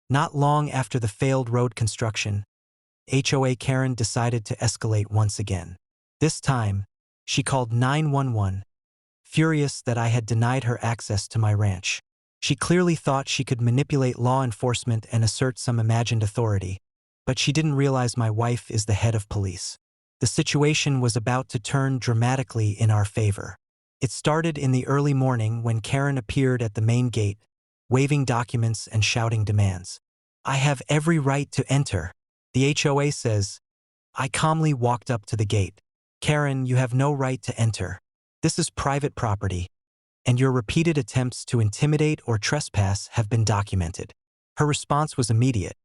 Not long after the failed road construction, HOA Karen decided to escalate once again. This time, she called 911, furious that I had denied her access to my ranch. She clearly thought she could manipulate law enforcement and assert some imagined authority, but she didn't realize my wife is the head of police. The situation was about to turn dramatically in our favor. It started in the early morning when Karen appeared at the main gate, waving documents and shouting demands. "I have every right to enter," the HOA says. I calmly walked up to the gate. "Karen, you have no right to enter. This is private property, and your repeated attempts to intimidate or trespass have been documented." Her response was immediate.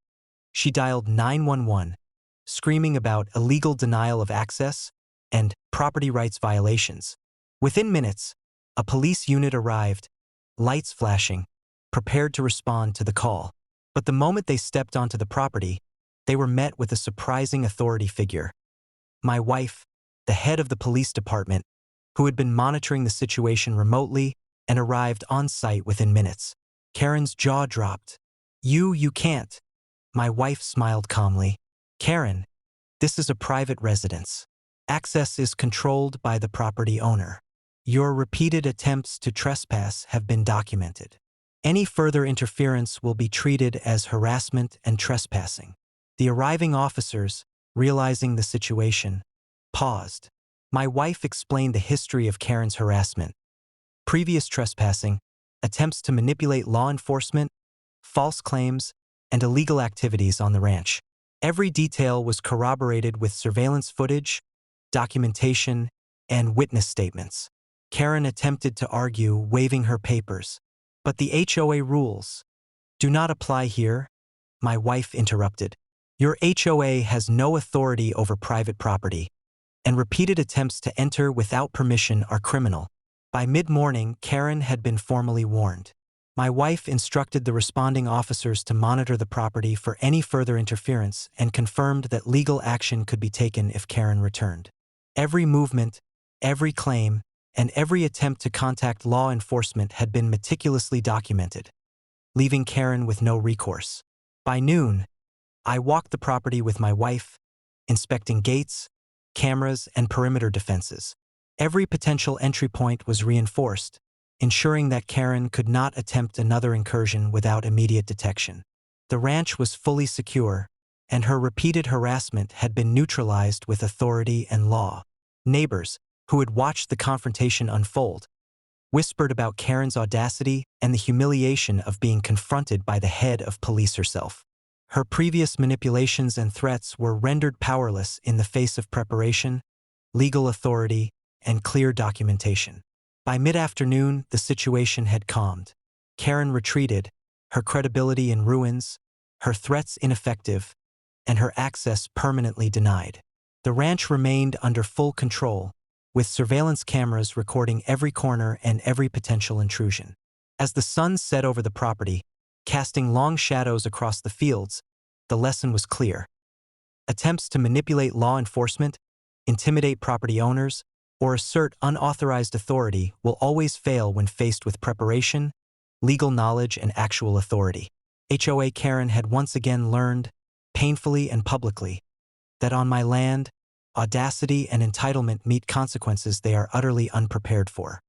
She dialed 911, screaming about illegal denial of access and property rights violations. Within minutes, a police unit arrived, lights flashing, prepared to respond to the call. But the moment they stepped onto the property, they were met with a surprising authority figure. My wife, the head of the police department, who had been monitoring the situation remotely and arrived on site within minutes. Karen's jaw dropped. You can't." My wife smiled calmly. "Karen, this is a private residence. Access is controlled by the property owner. Your repeated attempts to trespass have been documented. Any further interference will be treated as harassment and trespassing." The arriving officers, realizing the situation, paused. My wife explained the history of Karen's harassment: previous trespassing, attempts to manipulate law enforcement, false claims, and illegal activities on the ranch. Every detail was corroborated with surveillance footage, documentation, and witness statements. Karen attempted to argue, waving her papers. "But the HOA rules do not apply here," my wife interrupted. "Your HOA has no authority over private property, and repeated attempts to enter without permission are criminal." By mid-morning, Karen had been formally warned. My wife instructed the responding officers to monitor the property for any further interference and confirmed that legal action could be taken if Karen returned. Every movement, every claim, and every attempt to contact law enforcement had been meticulously documented, leaving Karen with no recourse. By noon, I walked the property with my wife, inspecting gates, cameras, and perimeter defenses. Every potential entry point was reinforced, ensuring that Karen could not attempt another incursion without immediate detection. The ranch was fully secure, and her repeated harassment had been neutralized with authority and law. Neighbors, who had watched the confrontation unfold, whispered about Karen's audacity and the humiliation of being confronted by the head of police herself. Her previous manipulations and threats were rendered powerless in the face of preparation, legal authority, and clear documentation. By mid-afternoon, the situation had calmed. Karen retreated, her credibility in ruins, her threats ineffective, and her access permanently denied. The ranch remained under full control, with surveillance cameras recording every corner and every potential intrusion. As the sun set over the property, casting long shadows across the fields, the lesson was clear. Attempts to manipulate law enforcement, intimidate property owners, or assert unauthorized authority will always fail when faced with preparation, legal knowledge, and actual authority. HOA Karen had once again learned, painfully and publicly, that on my land, audacity and entitlement meet consequences they are utterly unprepared for.